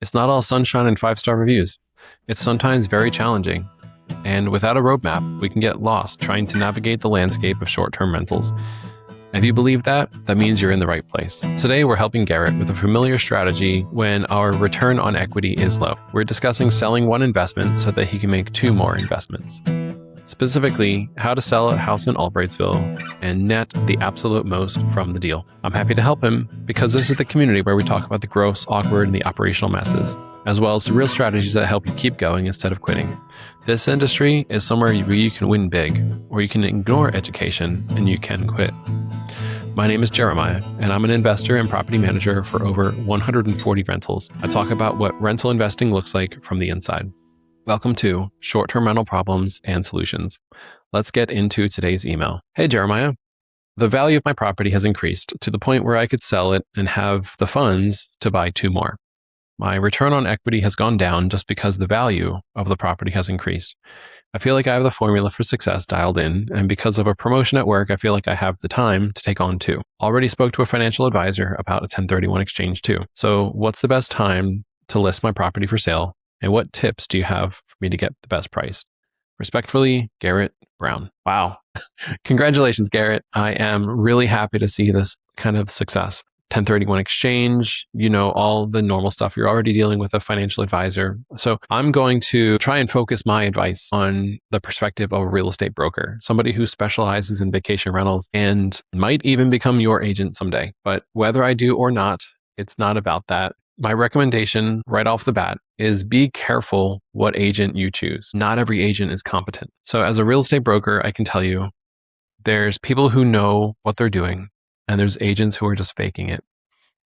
It's not all sunshine and 5-star reviews. It's sometimes very challenging. And without a roadmap, we can get lost trying to navigate the landscape of short-term rentals. If you believe that, that means you're in the right place. Today, we're helping Garrett with a familiar strategy when our return on equity is low. We're discussing selling one investment so that he can make 2 more investments. Specifically, how to sell a house in Albrightsville and net the absolute most from the deal. I'm happy to help him because this is the community where we talk about the gross, awkward, and the operational messes, as well as the real strategies that help you keep going instead of quitting. This industry is somewhere where you can win big, or you can ignore education and you can quit. My name is Jeremiah, and I'm an investor and property manager for over 140 rentals. I talk about what rental investing looks like from the inside. Welcome to Short-Term Rental Problems and Solutions. Let's get into today's email. Hey, Jeremiah. The value of my property has increased to the point where I could sell it and have the funds to buy 2 more. My return on equity has gone down just because the value of the property has increased. I feel like I have the formula for success dialed in, and because of a promotion at work, I feel like I have the time to take on 2. Already spoke to a financial advisor about a 1031 exchange too. So what's the best time to list my property for sale? And what tips do you have for me to get the best price? Respectfully, Garrett Brown. Wow. Congratulations, Garrett. I am really happy to see this kind of success. 1031 exchange, all the normal stuff. You're already dealing with a financial advisor. So I'm going to try and focus my advice on the perspective of a real estate broker, somebody who specializes in vacation rentals and might even become your agent someday. But whether I do or not, it's not about that. My recommendation right off the bat is be careful what agent you choose. Not every agent is competent. So as a real estate broker, I can tell you there's people who know what they're doing and there's agents who are just faking it.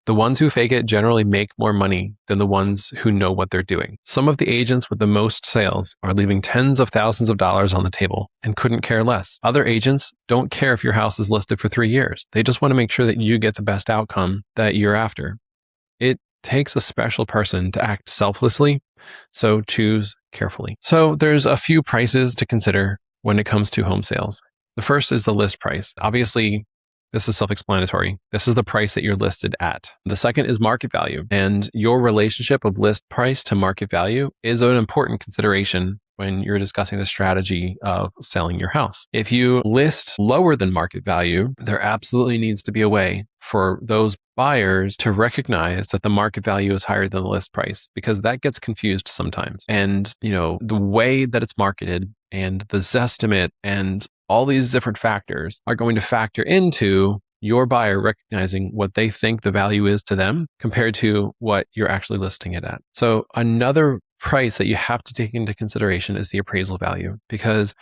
The ones who fake it generally make more money than the ones who know what they're doing. Some of the agents with the most sales are leaving tens of thousands of dollars on the table and couldn't care less. Other agents don't care if your house is listed for 3 years. They just want to make sure that you get the best outcome that you're after. It takes a special person to act selflessly, so choose carefully. So there's a few prices to consider when it comes to home sales. The first is the list price. Obviously, this is self-explanatory. This is the price that you're listed at. The second is market value, and your relationship of list price to market value is an important consideration when you're discussing the strategy of selling your house. If you list lower than market value, there absolutely needs to be a way for those buyers to recognize that the market value is higher than the list price, because that gets confused sometimes. And, the way that it's marketed and the Zestimate and all these different factors are going to factor into your buyer recognizing what they think the value is to them compared to what you're actually listing it at. So another price that you have to take into consideration is the appraisal value, because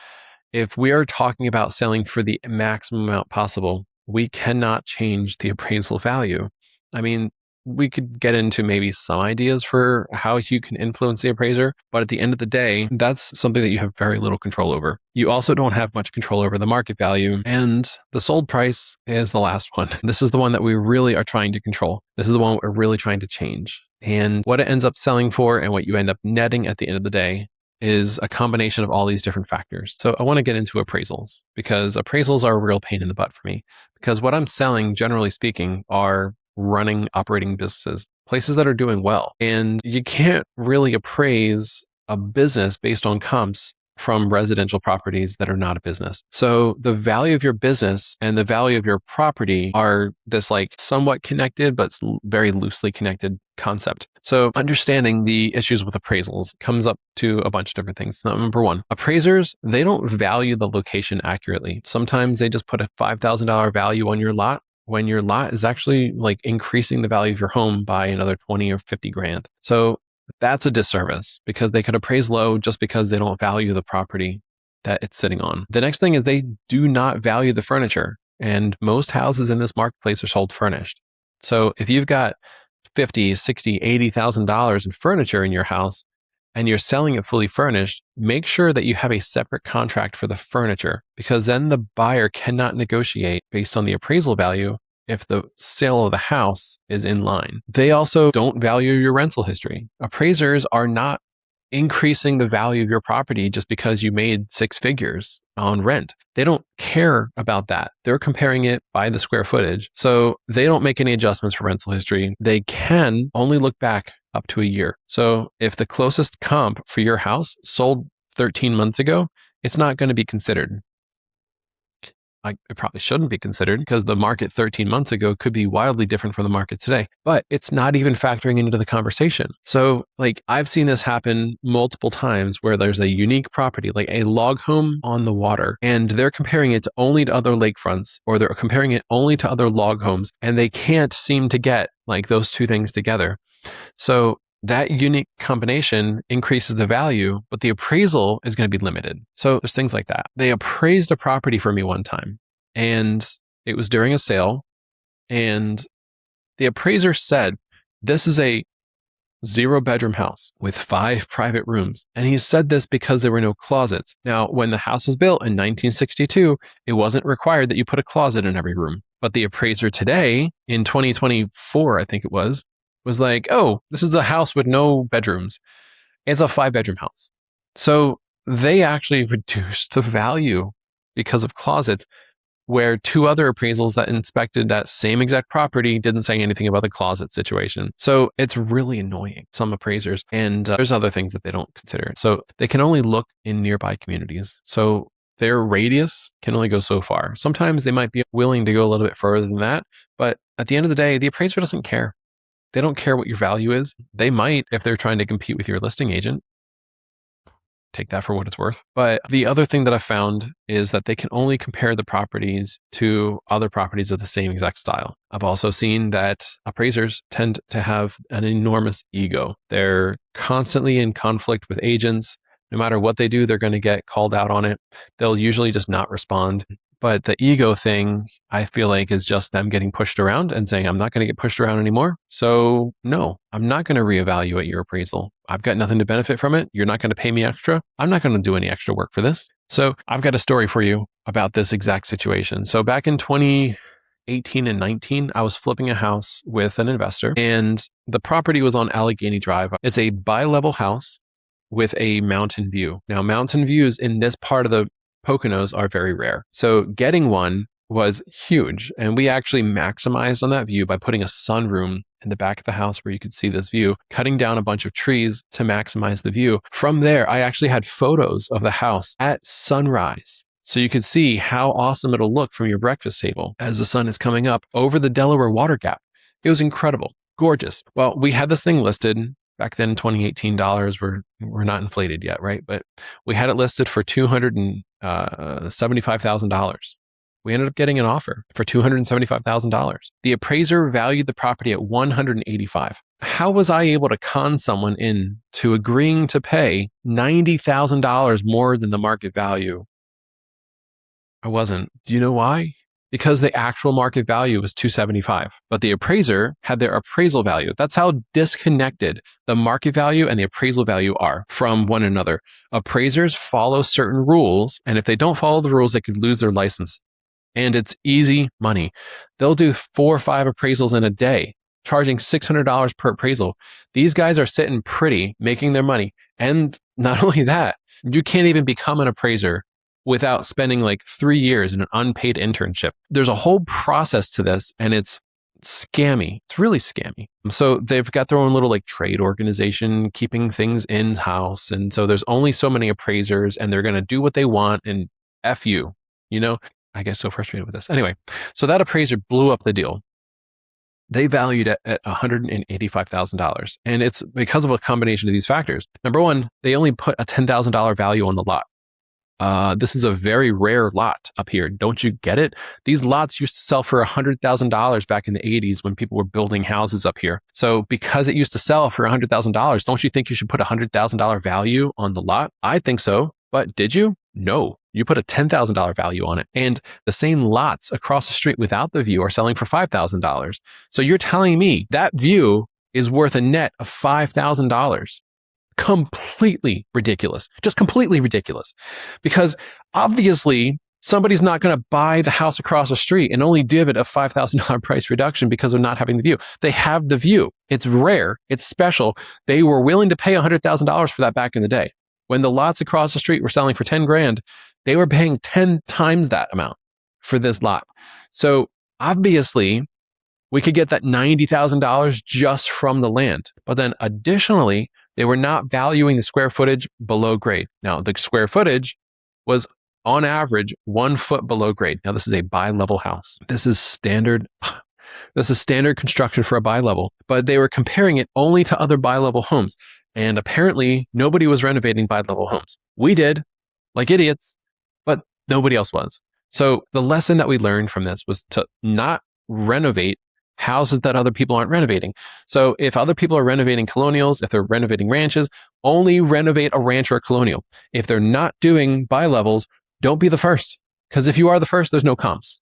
if we are talking about selling for the maximum amount possible, we cannot change the appraisal value. I mean, we could get into maybe some ideas for how you can influence the appraiser, but at the end of the day, that's something that you have very little control over. You also don't have much control over the market value, and the sold price is the last one. This is the one that we really are trying to control. This is the one we're really trying to change. And what it ends up selling for and what you end up netting at the end of the day is a combination of all these different factors. So I want to get into appraisals, because appraisals are a real pain in the butt for me, because what I'm selling, generally speaking, are operating businesses, places that are doing well. And you can't really appraise a business based on comps from residential properties that are not a business. So the value of your business and the value of your property are this somewhat connected, but very loosely connected concept. So understanding the issues with appraisals comes up to a bunch of different things. Number one, appraisers, they don't value the location accurately. Sometimes they just put a $5,000 value on your lot when your lot is actually increasing the value of your home by another 20 or 50 grand. So that's a disservice, because they could appraise low just because they don't value the property that it's sitting on. The next thing is they do not value the furniture, and most houses in this marketplace are sold furnished. So if you've got $50,000, $60,000, $80,000 in furniture in your house and you're selling it fully furnished, make sure that you have a separate contract for the furniture, because then the buyer cannot negotiate based on the appraisal value if the sale of the house is in line. They also don't value your rental history. Appraisers are not increasing the value of your property just because you made 6 figures on rent. They don't care about that. They're comparing it by the square footage. So they don't make any adjustments for rental history. They can only look back up to a year. So if the closest comp for your house sold 13 months ago, it's not going to be considered. It probably shouldn't be considered because the market 13 months ago could be wildly different from the market today, but it's not even factoring into the conversation. So I've seen this happen multiple times where there's a unique property, like a log home on the water, and they're comparing it only to other lakefronts, or they're comparing it only to other log homes, and they can't seem to get those two things together. So that unique combination increases the value, but the appraisal is going to be limited. So there's things like that. They appraised a property for me one time, and it was during a sale, and the appraiser said, this is a 0-bedroom house with 5 private rooms. And he said this because there were no closets. Now, when the house was built in 1962, it wasn't required that you put a closet in every room. But the appraiser today, in 2024, I think it was like, oh, this is a house with no bedrooms. It's a 5-bedroom house. So they actually reduced the value because of closets, where 2 other appraisals that inspected that same exact property didn't say anything about the closet situation. So it's really annoying, some appraisers. And there's other things that they don't consider. So they can only look in nearby communities. So their radius can only go so far. Sometimes they might be willing to go a little bit further than that. But at the end of the day, the appraiser doesn't care. They don't care what your value is. They might if they're trying to compete with your listing agent. Take that for what it's worth. But the other thing that I found is that they can only compare the properties to other properties of the same exact style. I've also seen that appraisers tend to have an enormous ego. They're constantly in conflict with agents. No matter what they do, they're going to get called out on it. They'll usually just not respond. But the ego thing, I feel like, is just them getting pushed around and saying, I'm not going to get pushed around anymore. So no, I'm not going to reevaluate your appraisal. I've got nothing to benefit from it. You're not going to pay me extra. I'm not going to do any extra work for this. So I've got a story for you about this exact situation. So back in 2018 and 19, I was flipping a house with an investor, and the property was on Allegheny Drive. It's a bi-level house with a mountain view. Now, mountain views in this part of the Poconos are very rare. So getting one was huge. And we actually maximized on that view by putting a sunroom in the back of the house where you could see this view, cutting down a bunch of trees to maximize the view. From there, I actually had photos of the house at sunrise. So you could see how awesome it'll look from your breakfast table as the sun is coming up over the Delaware Water Gap. It was incredible, gorgeous. Well, we had this thing listed. Back then, 2018 dollars were not inflated yet, right? But we had it listed for $275,000. We ended up getting an offer for $275,000. The appraiser valued the property at $185,000. How was I able to con someone into agreeing to pay $90,000 more than the market value? I wasn't. Do you know why? Because the actual market value was $275,000, but the appraiser had their appraisal value. That's how disconnected the market value and the appraisal value are from one another. Appraisers follow certain rules, and if they don't follow the rules, they could lose their license. And it's easy money. They'll do 4 or 5 appraisals in a day, charging $600 per appraisal. These guys are sitting pretty, making their money. And not only that, you can't even become an appraiser without spending 3 years in an unpaid internship. There's a whole process to this, and it's scammy. It's really scammy. So they've got their own little trade organization keeping things in-house. And so there's only so many appraisers, and they're going to do what they want, and F you, I get so frustrated with this. Anyway, so that appraiser blew up the deal. They valued it at $185,000. And it's because of a combination of these factors. Number one, they only put a $10,000 value on the lot. This is a very rare lot up here. Don't you get it? These lots used to sell for $100,000 back in the 80s when people were building houses up here. So because it used to sell for $100,000, don't you think you should put a $100,000 value on the lot? I think so. But did you? No. You put a $10,000 value on it. And the same lots across the street without the view are selling for $5,000. So you're telling me that view is worth a net of $5,000. Completely ridiculous. Just completely ridiculous. Because obviously somebody's not going to buy the house across the street and only give it a $5,000 price reduction because of not having the view. They have the view. It's rare. It's special. They were willing to pay $100,000 for that back in the day. When the lots across the street were selling for 10 grand, they were paying 10 times that amount for this lot. So obviously, We could get that $90,000 just from the land. But then additionally, they were not valuing the square footage below grade. Now, the square footage was on average 1 foot below grade. Now, this is a bi-level house. This is standard. This is standard construction for a bi-level, but they were comparing it only to other bi-level homes. And apparently nobody was renovating bi-level homes. We did, like idiots, but nobody else was. So the lesson that we learned from this was to not renovate houses that other people aren't renovating. So if other people are renovating colonials, if they're renovating ranches, only renovate a ranch or a colonial. If they're not doing bi-levels, don't be the first. Because if you are the first, there's no comps.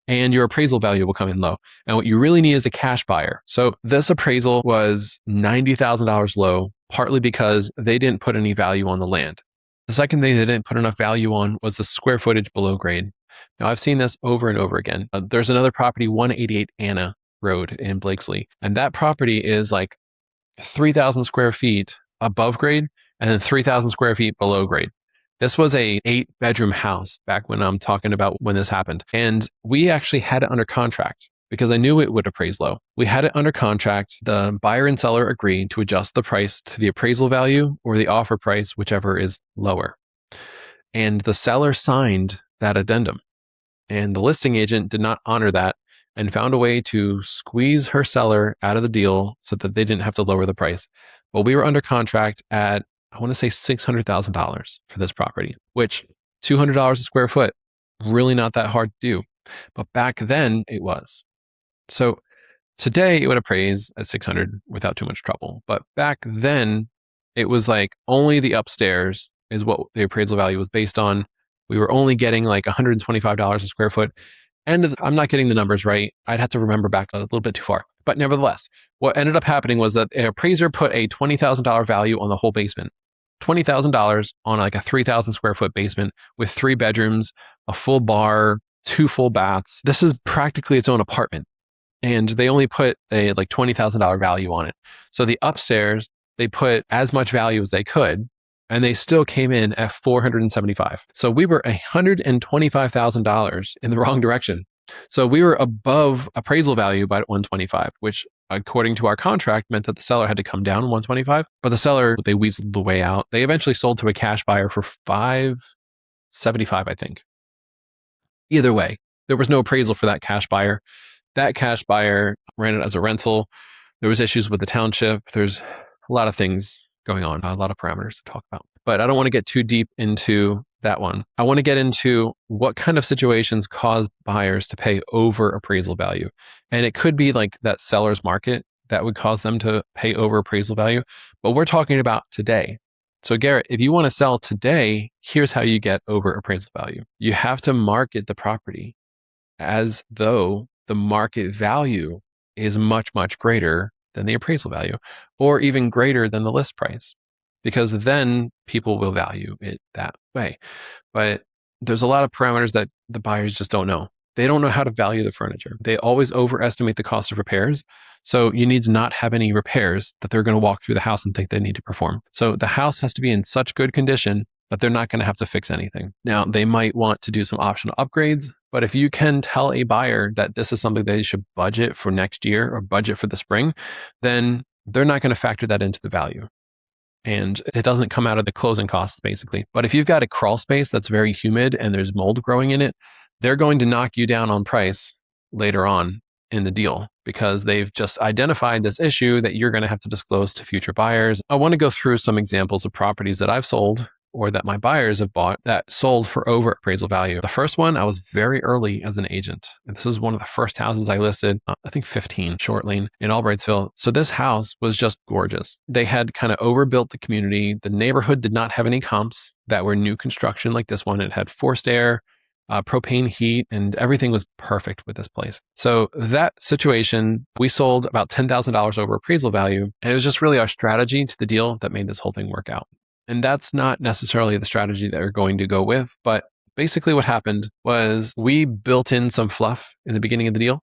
And your appraisal value will come in low. And what you really need is a cash buyer. So this appraisal was $90,000 low, partly because they didn't put any value on the land. The second thing they didn't put enough value on was the square footage below grade. Now, I've seen this over and over again. There's another property, 188 Anna Road in Blakesley. And that property is like 3,000 square feet above grade and then 3,000 square feet below grade. This was a 8-bedroom house back when I'm talking about when this happened. And we actually had it under contract because I knew it would appraise low. We had it under contract. The buyer and seller agreed to adjust the price to the appraisal value or the offer price, whichever is lower. And the seller signed that addendum. And the listing agent did not honor that and found a way to squeeze her seller out of the deal so that they didn't have to lower the price. But we were under contract at, I want to say $600,000 for this property, which $200 a square foot, really not that hard to do. But back then it was. So today it would appraise at 600 without too much trouble. But back then it was like only the upstairs is what the appraisal value was based on. We were only getting like $125 a square foot. And I'm not getting the numbers right. I'd have to remember back a little bit too far. But nevertheless, what ended up happening was that the appraiser put a $20,000 value on the whole basement. $20,000 on like a 3,000 square foot basement with 3 bedrooms, a full bar, 2 full baths. This is practically its own apartment. And they only put a like $20,000 value on it. So the upstairs, they put as much value as they could, and they still came in at $475. So we were $125,000 in the wrong direction. So we were above appraisal value by $125, which according to our contract meant that the seller had to come down $125. But the seller, they weaseled the way out. They eventually sold to a cash buyer for $575, I think. Either way, there was no appraisal for that cash buyer. That cash buyer ran it as a rental. There was issues with the township. There's a lot of things going on, a lot of parameters to talk about. But I don't want to get too deep into that one. I want to get into what kind of situations cause buyers to pay over appraisal value. And it could be like that seller's market that would cause them to pay over appraisal value. But we're talking about today. So Garrett, if you want to sell today, here's how you get over appraisal value. You have to market the property as though the market value is much, much greater than the appraisal value, or even greater than the list price, because then people will value it that way. But there's a lot of parameters that the buyers just don't know. They don't know how to value the furniture. They always overestimate the cost of repairs. So you need to not have any repairs that they're going to walk through the house and think they need to perform. So the house has to be in such good condition that they're not going to have to fix anything. Now, they might want to do some optional upgrades, but if you can tell a buyer that this is something they should budget for next year or budget for the spring, then they're not going to factor that into the value. And it doesn't come out of the closing costs, basically. But if you've got a crawl space that's very humid and there's mold growing in it, they're going to knock you down on price later on in the deal because they've just identified this issue that you're going to have to disclose to future buyers. I want to go through some examples of properties that I've sold or that my buyers have bought that sold for over appraisal value. The first one, I was very early as an agent. And this was one of the first houses I listed, I think 15 Short Lane in Albrightsville. So this house was just gorgeous. They had kind of overbuilt the community. The neighborhood did not have any comps that were new construction like this one. It had forced air, propane heat, and everything was perfect with this place. So that situation, we sold about $10,000 over appraisal value. And it was just really our strategy to the deal that made this whole thing work out. And that's not necessarily the strategy that we're going to go with. But basically what happened was we built in some fluff in the beginning of the deal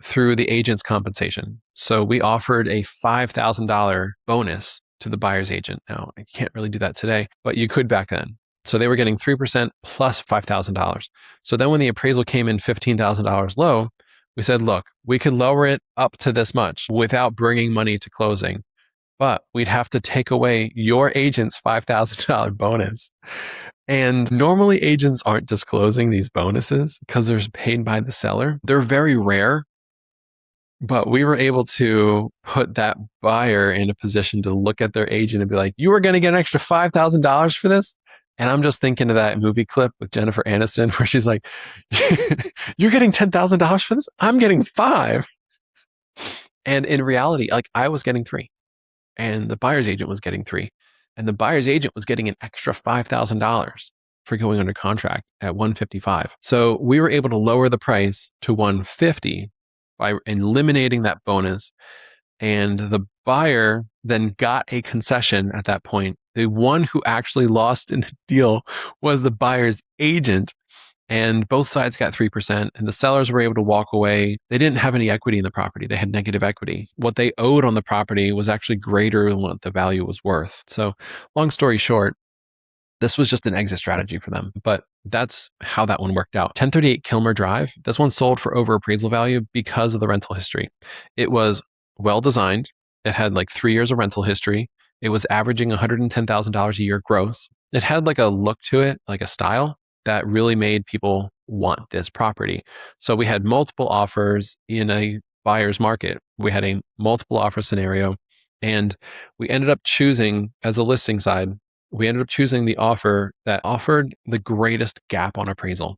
through the agent's compensation. So we offered a $5,000 bonus to the buyer's agent. Now, you can't really do that today, but you could back then. So they were getting 3% plus $5,000. So then when the appraisal came in $15,000 low, We said, look, we could lower it up to this much without bringing money to closing, but we'd have to take away your agent's $5,000 bonus. And normally agents aren't disclosing these bonuses because they're paid by the seller. They're very rare, but we were able to put that buyer in a position to look at their agent and be like, you were going to get an extra $5,000 for this? And I'm just thinking of that movie clip with Jennifer Aniston where she's like, you're getting $10,000 for this? I'm getting five. And in reality, like I was getting three and the buyer's agent was getting three. And the buyer's agent was getting an extra $5,000 for going under contract at 155. So we were able to lower the price to 150 by eliminating that bonus. And the buyer then got a concession at that point. The one who actually lost in the deal was the buyer's agent. And both sides got 3%. And the sellers were able to walk away. They didn't have any equity in the property. They had negative equity. What they owed on the property was actually greater than what the value was worth. So long story short, this was just an exit strategy for them, but that's how that one worked out. 1038 Kilmer Drive, this one sold for over appraisal value because of the rental history. It was well designed. It had like 3 years of rental history. It was averaging $110,000 a year gross. It had like a look to it, like a style that really made people want this property. So we had multiple offers in a buyer's market. We had a multiple offer scenario, and we ended up choosing, as a listing side, we ended up choosing the offer that offered the greatest gap on appraisal.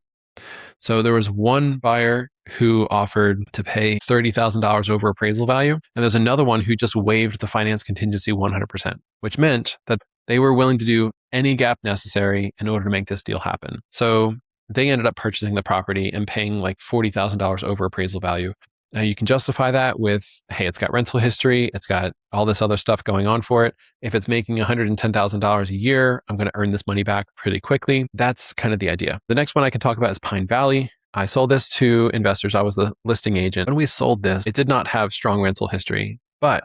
So there was one buyer who offered to pay $30,000 over appraisal value, and there's another one who just waived the finance contingency 100%, which meant that they were willing to do any gap necessary in order to make this deal happen. So they ended up purchasing the property and paying like $40,000 over appraisal value. Now you can justify that with, hey, it's got rental history, it's got all this other stuff going on for it. If it's making $110,000 a year, I'm going to earn this money back pretty quickly. That's kind of the idea. The next one I can talk about is Pine Valley. I sold this to investors. I was the listing agent. When we sold this, it did not have strong rental history, but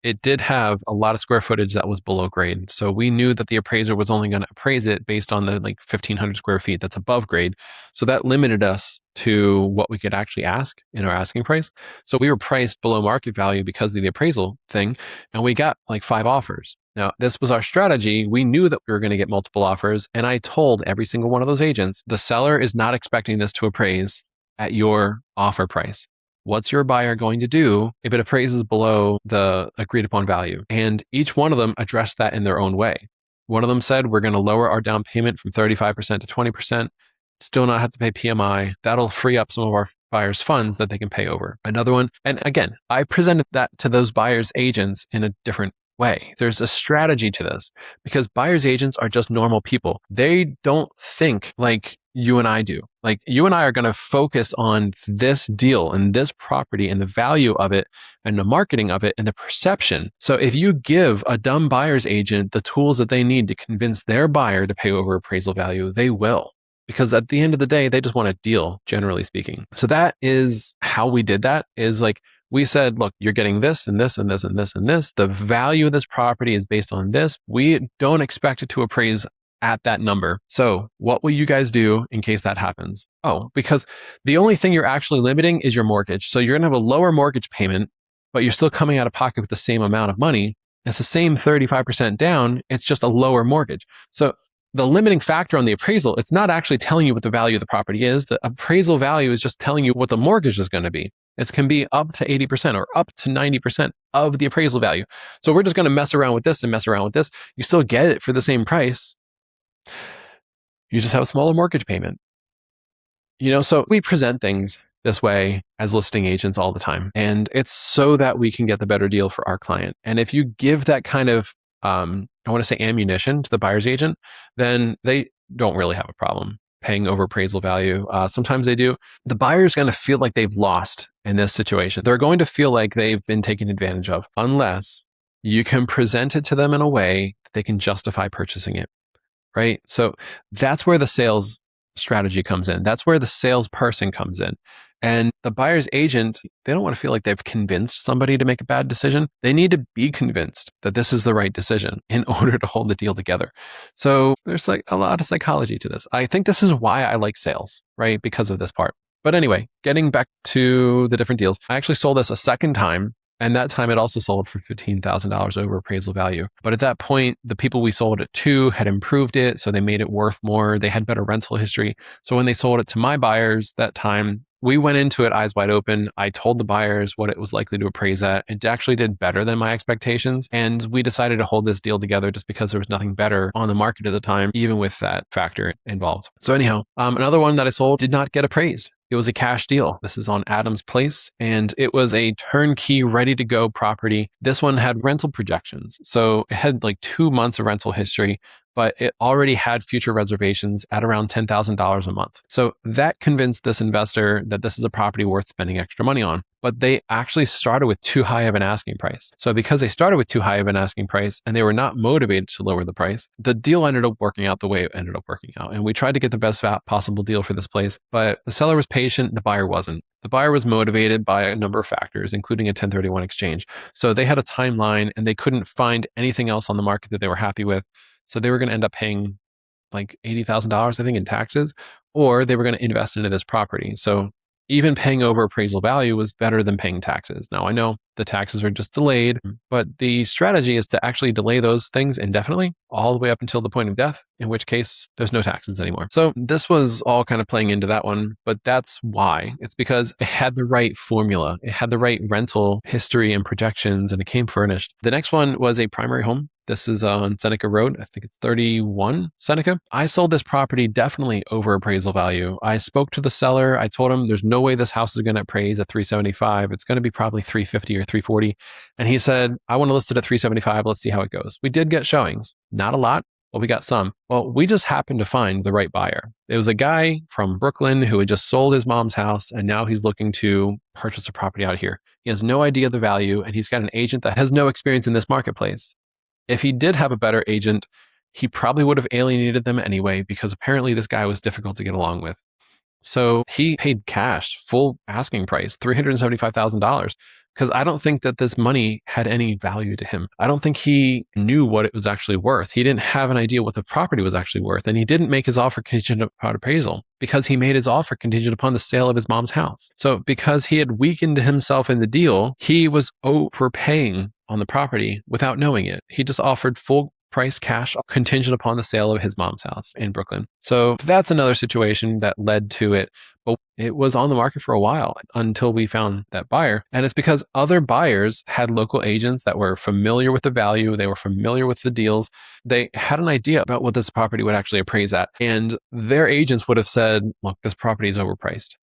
it did have a lot of square footage that was below grade. So we knew that the appraiser was only going to appraise it based on the like 1,500 square feet that's above grade. So that limited us to what we could actually ask in our asking price. So we were priced below market value because of the appraisal thing, and we got like 5 offers. Now, this was our strategy. We knew that we were going to get multiple offers, and I told every single one of those agents, the seller is not expecting this to appraise at your offer price. What's your buyer going to do if it appraises below the agreed upon value? And each one of them addressed that in their own way. One of them said, we're going to lower our down payment from 35% to 20%, still not have to pay PMI. That'll free up some of our buyers' funds that they can pay over. Another one, and again, I presented that to those buyers' agents in a different way. There's a strategy to this because buyers' agents are just normal people. They don't think like you and I do. Like you and I are going to focus on this deal and this property and the value of it and the marketing of it and the perception. So if you give a dumb buyer's agent the tools that they need to convince their buyer to pay over appraisal value, they will. Because at the end of the day, they just want a deal, generally speaking. So that is how we did that, is like we said, look, you're getting this and this and this and this and this. The value of this property is based on this. We don't expect it to appraise at that number. So what will you guys do in case that happens? Oh, because the only thing you're actually limiting is your mortgage. So you're going to have a lower mortgage payment, but you're still coming out of pocket with the same amount of money. It's the same 35% down. It's just a lower mortgage. So the limiting factor on the appraisal, it's not actually telling you what the value of the property is. The appraisal value is just telling you what the mortgage is going to be. It can be up to 80% or up to 90% of the appraisal value. So we're just going to mess around with this and mess around with this. You still get it for the same price. You just have a smaller mortgage payment. So we present things this way as listing agents all the time. And it's so that we can get the better deal for our client. And if you give that kind of, I want to say ammunition to the buyer's agent, then they don't really have a problem paying over appraisal value. Sometimes they do. The buyer's going to feel like they've lost in this situation. They're going to feel like they've been taken advantage of unless you can present it to them in a way that they can justify purchasing it. Right? So that's where the sales strategy comes in. That's where the salesperson comes in. And the buyer's agent, they don't want to feel like they've convinced somebody to make a bad decision. They need to be convinced that this is the right decision in order to hold the deal together. So there's like a lot of psychology to this. I think this is why I like sales, right? Because of this part. But anyway, getting back to the different deals, I actually sold this a second time. And that time it also sold for $15,000 over appraisal value. But at that point, the people we sold it to had improved it. So they made it worth more. They had better rental history. So when they sold it to my buyers that time, we went into it eyes wide open. I told the buyers what it was likely to appraise at. It actually did better than my expectations. And we decided to hold this deal together just because there was nothing better on the market at the time, even with that factor involved. So anyhow, another one that I sold did not get appraised. It was a cash deal. This is on Adams Place, and it was a turnkey, ready to go property. This one had rental projections. So it had like 2 months of rental history, but it already had future reservations at around $10,000 a month. So that convinced this investor that this is a property worth spending extra money on. But they actually started with too high of an asking price. So because they started with too high of an asking price and they were not motivated to lower the price, the deal ended up working out the way it ended up working out. And we tried to get the best possible deal for this place, but the seller was patient, the buyer wasn't. The buyer was motivated by a number of factors, including a 1031 exchange. So they had a timeline and they couldn't find anything else on the market that they were happy with. So they were going to end up paying like $80,000, I think, in taxes, or they were going to invest into this property. So even paying over appraisal value was better than paying taxes. Now, I know the taxes are just delayed, but the strategy is to actually delay those things indefinitely, all the way up until the point of death, in which case there's no taxes anymore. So this was all kind of playing into that one, but that's why. It's because it had the right formula. It had the right rental history and projections, and it came furnished. The next one was a primary home. This is on Seneca Road. I think it's 31 Seneca. I sold this property definitely over appraisal value. I spoke to the seller. I told him there's no way this house is going to appraise at 375. It's going to be probably 350 or 340. And he said, I want to list it at 375. Let's see how it goes. We did get showings. Not a lot, but we got some. Well, we just happened to find the right buyer. It was a guy from Brooklyn who had just sold his mom's house, and now he's looking to purchase a property out here. He has no idea of the value, and he's got an agent that has no experience in this marketplace. If he did have a better agent, he probably would have alienated them anyway, because apparently this guy was difficult to get along with. So he paid cash, full asking price, $375,000, because I don't think that this money had any value to him. I don't think he knew what it was actually worth. He didn't have an idea what the property was actually worth. And he didn't make his offer contingent upon appraisal, because he made his offer contingent upon the sale of his mom's house. So because he had weakened himself in the deal, he was overpaying on the property without knowing it. He just offered full price cash contingent upon the sale of his mom's house in Brooklyn. So that's another situation that led to it. But it was on the market for a while until we found that buyer. And it's because other buyers had local agents that were familiar with the value. They were familiar with the deals. They had an idea about what this property would actually appraise at. And their agents would have said, look, this property is overpriced,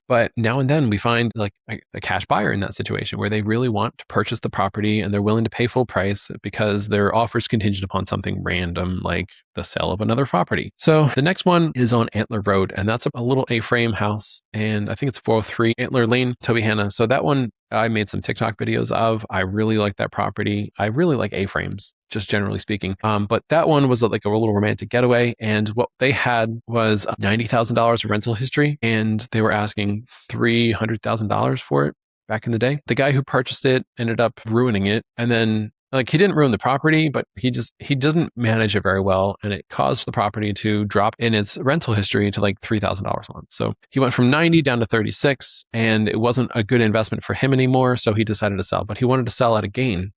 But now and then we find like a cash buyer in that situation where they really want to purchase the property and they're willing to pay full price because their offer is contingent upon something random like the sale of another property. So the next one is on Antler Road, and that's a little A-frame house. And I think it's 403 Antler Lane, Tobyhanna. So that one I made some TikTok videos of. I really like that property. I really like A-frames, just generally speaking. But that one was like a little romantic getaway. And what they had was $90,000 of rental history, and they were asking $300,000 for it back in the day. The guy who purchased it ended up ruining it. And then he didn't ruin the property, but he didn't manage it very well. And it caused the property to drop in its rental history to like $3,000 a month. So he went from 90 down to 36, and it wasn't a good investment for him anymore. So he decided to sell, but he wanted to sell at a gain.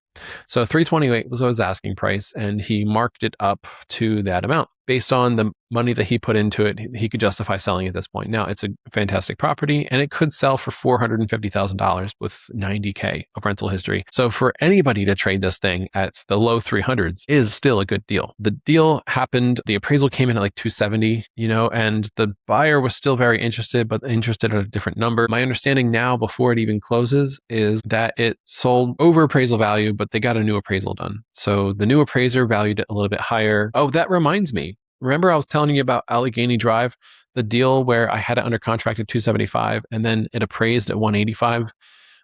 So 328 was his asking price, and he marked it up to that amount. Based on the money that he put into it, he could justify selling at this point. Now, it's a fantastic property, and it could sell for $450,000 with $90K of rental history. So for anybody to trade this thing at the low 300s is still a good deal. The deal happened, the appraisal came in at like 270, and the buyer was still very interested, but interested at a different number. My understanding now, before it even closes, is that it sold over appraisal value, but they got a new appraisal done. So the new appraiser valued it a little bit higher. Oh, that reminds me. Remember I was telling you about Allegheny Drive, the deal where I had it under contract at 275 and then it appraised at 185?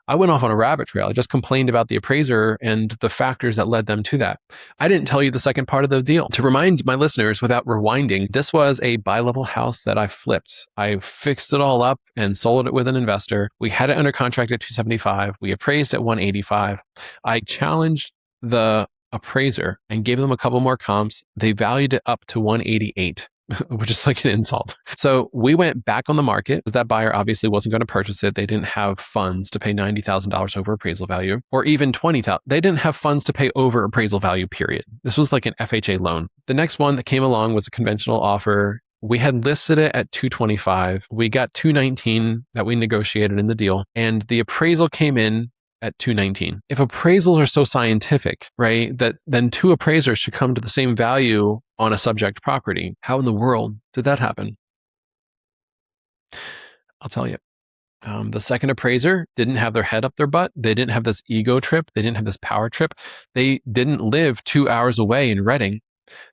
I went off on a rabbit trail. I just complained about the appraiser and the factors that led them to that. I didn't tell you the second part of the deal. To remind my listeners without rewinding, this was a bi-level house that I flipped. I fixed it all up and sold it with an investor. We had it under contract at 275. We appraised at 185. I challenged the appraiser and gave them a couple more comps. They valued it up to 188. which is like an insult. So we went back on the market because that buyer obviously wasn't going to purchase it. They didn't have funds to pay $90,000 over appraisal value, or even $20,000. They didn't have funds to pay over appraisal value, period. This was like an FHA loan. The next one that came along was a conventional offer. We had listed it at $225. We got $219 that we negotiated in the deal, and the appraisal came in at $219. If appraisals are so scientific, right, that then two appraisers should come to the same value on a subject property, how in the world did that happen? I'll tell you. The second appraiser didn't have their head up their butt. They didn't have this ego trip. They didn't have this power trip. They didn't live 2 hours away in Redding.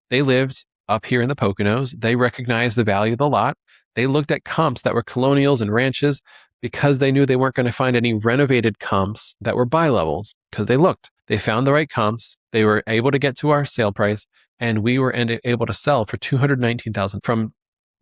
They lived up here in the Poconos. They recognized the value of the lot. They looked at comps that were colonials and ranches because they knew they weren't going to find any renovated comps that were buy levels, because they looked. They found the right comps. They were able to get to our sale price, and we were able to sell for $219,000. From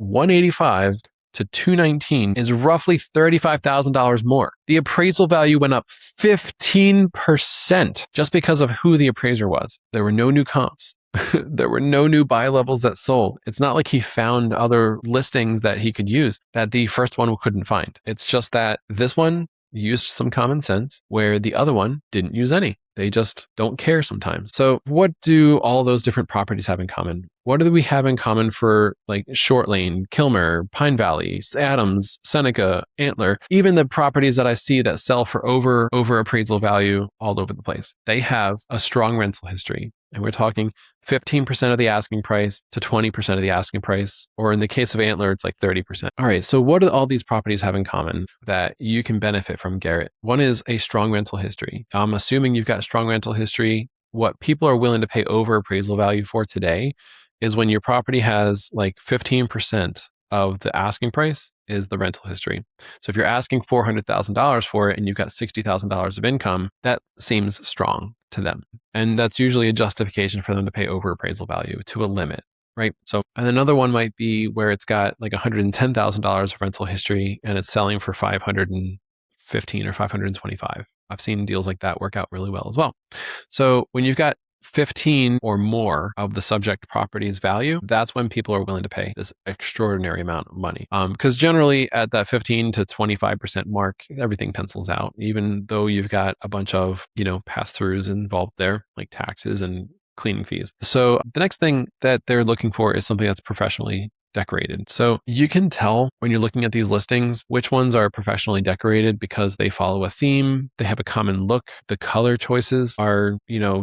$185 to $219 is roughly $35,000 more. The appraisal value went up 15% just because of who the appraiser was. There were no new comps. There were no new buy levels that sold. It's not like he found other listings that he could use that the first one couldn't find. It's just that this one used some common sense where the other one didn't use any. They just don't care sometimes. So what do all those different properties have in common? What do we have in common for like Short Lane, Kilmer, Pine Valley, Adams, Seneca, Antler, even the properties that I see that sell for over appraisal value all over the place? They have a strong rental history. And we're talking 15% of the asking price to 20% of the asking price. Or in the case of Antler, it's like 30%. All right, so what do all these properties have in common that you can benefit from, Garrett? One is a strong rental history. I'm assuming you've got strong rental history. What people are willing to pay over appraisal value for today is when your property has like 15% of the asking price is the rental history. So if you're asking $400,000 for it and you've got $60,000 of income, that seems strong to them. And that's usually a justification for them to pay over appraisal value to a limit, right? So, and another one might be where it's got like $110,000 of rental history and it's selling for $515 or $525. I've seen deals like that work out really well as well. So when you've got 15 or more of the subject property's value, that's when people are willing to pay this extraordinary amount of money. Because generally at that 15 to 25% mark, everything pencils out, even though you've got a bunch of, pass-throughs involved there, like taxes and cleaning fees. So the next thing that they're looking for is something that's professionally decorated. So you can tell when you're looking at these listings which ones are professionally decorated because they follow a theme, they have a common look, the color choices are,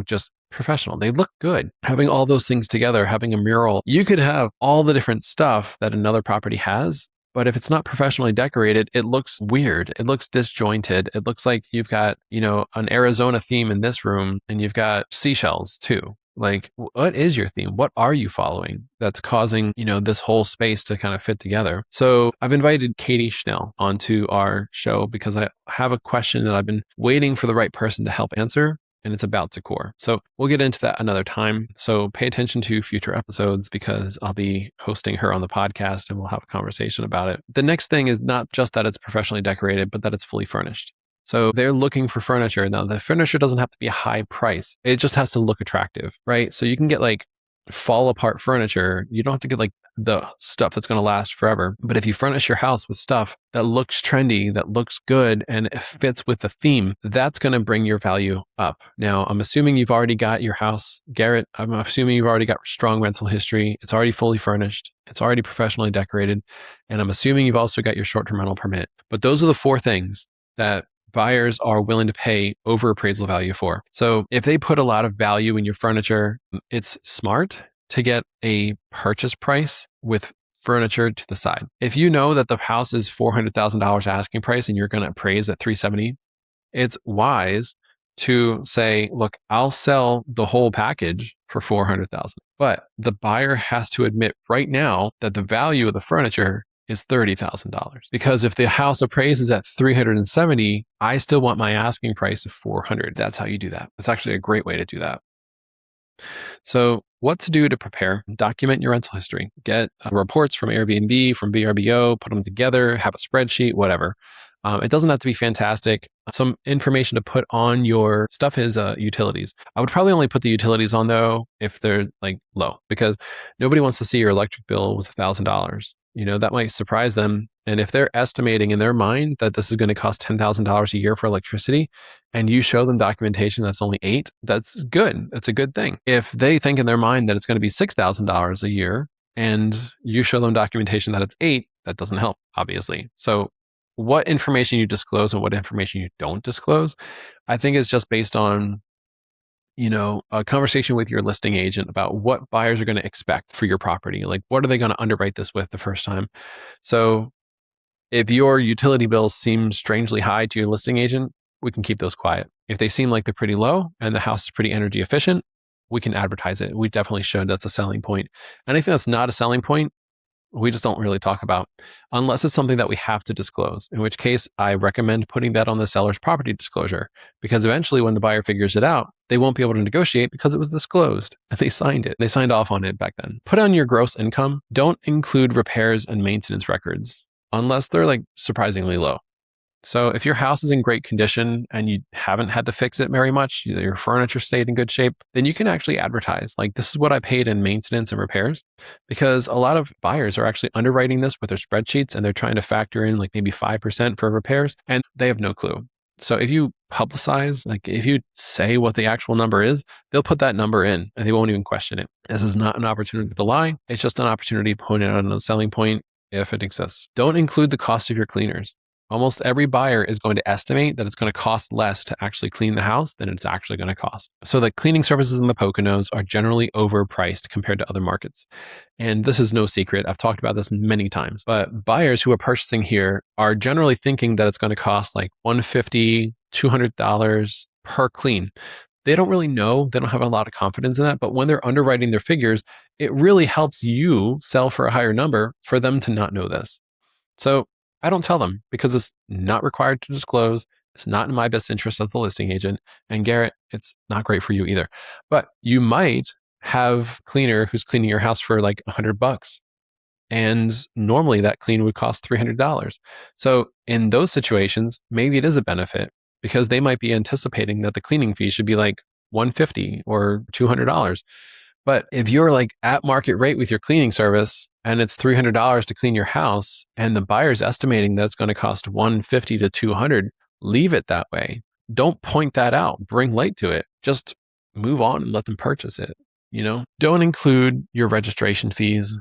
just professional. They look good. Having all those things together, having a mural, you could have all the different stuff that another property has, but if it's not professionally decorated, it looks weird. It looks disjointed. It looks like you've got, an Arizona theme in this room and you've got seashells too. Like, what is your theme? What are you following that's causing, this whole space to kind of fit together? So I've invited Katie Schnell onto our show because I have a question that I've been waiting for the right person to help answer, and it's about decor. So we'll get into that another time. So pay attention to future episodes because I'll be hosting her on the podcast and we'll have a conversation about it. The next thing is not just that it's professionally decorated, but that it's fully furnished. So they're looking for furniture. Now, the furniture doesn't have to be a high price. It just has to look attractive, right? So you can get like fall apart furniture. You don't have to get like the stuff that's going to last forever. But if you furnish your house with stuff that looks trendy, that looks good, and it fits with the theme, that's going to bring your value up. Now, I'm assuming you've already got your house, Garrett. I'm assuming you've already got strong rental history. It's already fully furnished. It's already professionally decorated. And I'm assuming you've also got your short-term rental permit. But those are the four things that buyers are willing to pay over appraisal value for. So if they put a lot of value in your furniture, it's smart to get a purchase price with furniture to the side. If you know that the house is $400,000 asking price and you're going to appraise at $370,000, it's wise to say, look, I'll sell the whole package for $400,000. But the buyer has to admit right now that the value of the furniture is $30,000. Because if the house appraises at $370,000, I still want my asking price of $400,000. That's how you do that. It's actually a great way to do that. So what to do to prepare? Document your rental history. Get reports from Airbnb, from VRBO, put them together, have a spreadsheet, whatever. It doesn't have to be fantastic. Some information to put on your stuff is utilities. I would probably only put the utilities on though if they're like low, because nobody wants to see your electric bill was $1,000. That might surprise them. And if they're estimating in their mind that this is going to cost $10,000 a year for electricity, and you show them documentation that's only eight, that's good. That's a good thing. If they think in their mind that it's going to be $6,000 a year, and you show them documentation that it's eight, that doesn't help, obviously. So what information you disclose and what information you don't disclose, I think is just based on, a conversation with your listing agent about what buyers are going to expect for your property. Like, what are they going to underwrite this with the first time? So if your utility bills seem strangely high to your listing agent, we can keep those quiet. If they seem like they're pretty low and the house is pretty energy efficient, we can advertise it. We definitely should. That's a selling point. Anything that's not a selling point, we just don't really talk about unless it's something that we have to disclose, in which case I recommend putting that on the seller's property disclosure, because eventually when the buyer figures it out, they won't be able to negotiate because it was disclosed and they signed it. They signed off on it back then. Put on your gross income. Don't include repairs and maintenance records unless they're like surprisingly low. So if your house is in great condition and you haven't had to fix it very much, your furniture stayed in good shape, then you can actually advertise like, this is what I paid in maintenance and repairs, because a lot of buyers are actually underwriting this with their spreadsheets and they're trying to factor in like maybe 5% for repairs and they have no clue. So if you publicize, like if you say what the actual number is, they'll put that number in and they won't even question it. This is not an opportunity to lie. It's just an opportunity to point out a selling point if it exists. Don't include the cost of your cleaners. Almost every buyer is going to estimate that it's going to cost less to actually clean the house than it's actually going to cost. So the cleaning services in the Poconos are generally overpriced compared to other markets. And this is no secret. I've talked about this many times, but buyers who are purchasing here are generally thinking that it's going to cost like $150, $200 per clean. They don't really know. They don't have a lot of confidence in that. But when they're underwriting their figures, it really helps you sell for a higher number for them to not know this. So I don't tell them because it's not required to disclose. It's not in my best interest as the listing agent. And Garrett, it's not great for you either. But you might have a cleaner who's cleaning your house for like $100. And normally that clean would cost $300. So in those situations, maybe it is a benefit because they might be anticipating that the cleaning fee should be like $150 or $200. But if you're like at market rate with your cleaning service and it's $300 to clean your house and the buyer's estimating that it's going to cost $150 to $200, leave it that way. Don't point that out. Bring light to it. Just move on and let them purchase it. Don't include your registration fees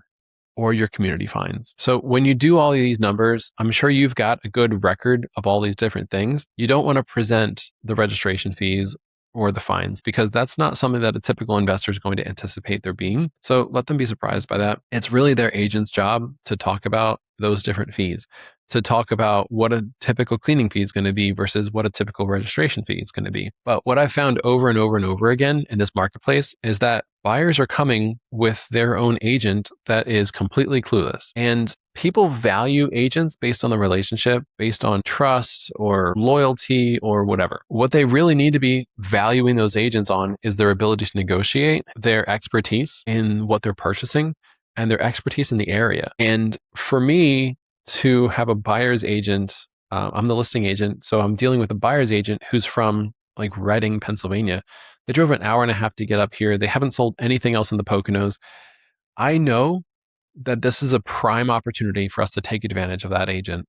or your community fines. So when you do all of these numbers, I'm sure you've got a good record of all these different things. You don't want to present the registration fees or the fines, because that's not something that a typical investor is going to anticipate there being. So let them be surprised by that. It's really their agent's job to talk about those different fees, to talk about what a typical cleaning fee is going to be versus what a typical registration fee is going to be. But what I've found over and over and over again in this marketplace is that buyers are coming with their own agent that is completely clueless. And people value agents based on the relationship, based on trust or loyalty or whatever. What they really need to be valuing those agents on is their ability to negotiate, their expertise in what they're purchasing, and their expertise in the area. And for me to have a buyer's agent, I'm the listing agent, so I'm dealing with a buyer's agent who's from like Reading, Pennsylvania. They drove an hour and a half to get up here. They haven't sold anything else in the Poconos. I know that this is a prime opportunity for us to take advantage of that agent.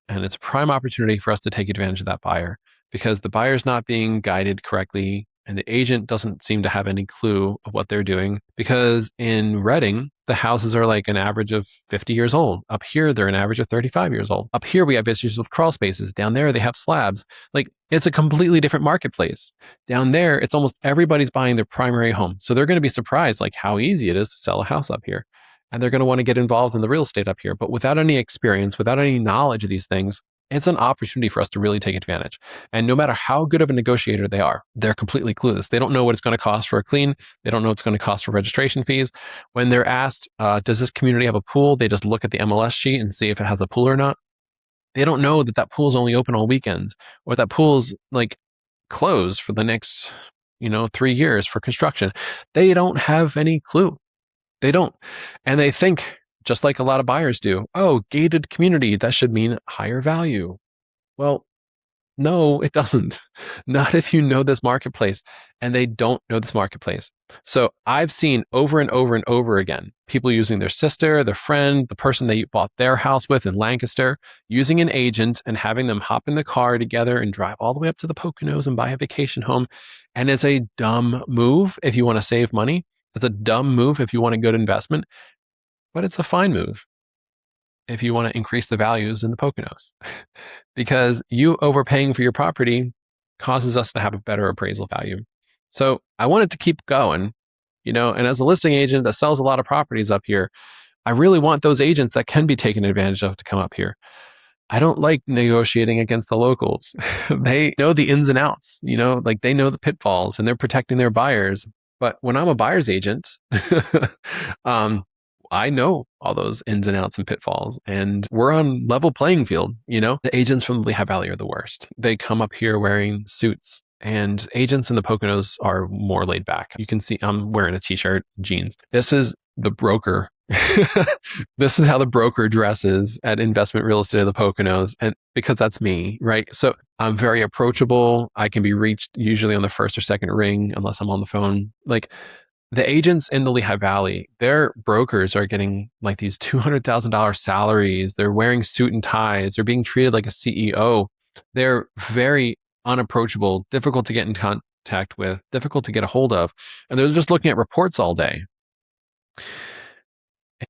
And it's a prime opportunity for us to take advantage of that buyer, because the buyer's not being guided correctly and the agent doesn't seem to have any clue of what they're doing. Because in Reading, the houses are like an average of 50 years old. Up here, they're an average of 35 years old. Up here, we have issues with crawl spaces. Down there, they have slabs. Like, it's a completely different marketplace. Down there, it's almost everybody's buying their primary home. So they're going to be surprised like how easy it is to sell a house up here. And they're going to want to get involved in the real estate up here. But without any experience, without any knowledge of these things, it's an opportunity for us to really take advantage. And no matter how good of a negotiator they are, they're completely clueless. They don't know what it's going to cost for a clean. They don't know what it's going to cost for registration fees. When they're asked, does this community have a pool? They just look at the MLS sheet and see if it has a pool or not. They don't know that that pool is only open on weekends, or that pool's like closed for the next, 3 years for construction. They don't have any clue. They don't. And they think, just like a lot of buyers do, oh, gated community, that should mean higher value. Well, no, it doesn't. Not if you know this marketplace, and they don't know this marketplace. So I've seen over and over and over again people using their sister, their friend, the person they bought their house with in Lancaster, using an agent and having them hop in the car together and drive all the way up to the Poconos and buy a vacation home. And it's a dumb move if you want to save money. It's a dumb move if you want a good investment, but it's a fine move if you want to increase the values in the Poconos. Because you overpaying for your property causes us to have a better appraisal value. So I wanted to keep going, and as a listing agent that sells a lot of properties up here, I really want those agents that can be taken advantage of to come up here. I don't like negotiating against the locals. They know the ins and outs, like they know the pitfalls and they're protecting their buyers. But when I'm a buyer's agent, I know all those ins and outs and pitfalls, and we're on level playing field. The agents from the Lehigh Valley are the worst. They come up here wearing suits, and agents in the Poconos are more laid back. You can see I'm wearing a t-shirt, jeans. This is the broker. This is how the broker dresses at investment real estate of the Poconos. And because that's me, right? So I'm very approachable. I can be reached usually on the first or second ring unless I'm on the phone. Like, the agents in the Lehigh Valley, their brokers are getting like these $200,000 salaries. They're wearing suit and ties. They're being treated like a CEO. They're very unapproachable, difficult to get in contact with, difficult to get a hold of. And they're just looking at reports all day.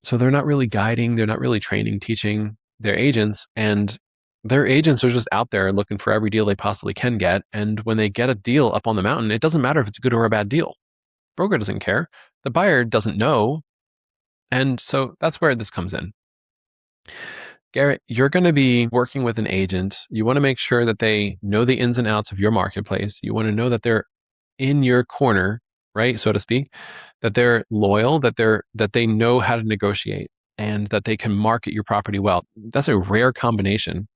So they're not really guiding, they're not really training, teaching their agents. And their agents are just out there looking for every deal they possibly can get. And when they get a deal up on the mountain, it doesn't matter if it's a good or a bad deal. Broker doesn't care. The buyer doesn't know. And so that's where this comes in. Garrett, you're going to be working with an agent. You want to make sure that they know the ins and outs of your marketplace. You want to know that they're in your corner, right, so to speak, that they're loyal, that they know how to negotiate, and that they can market your property well. That's a rare combination.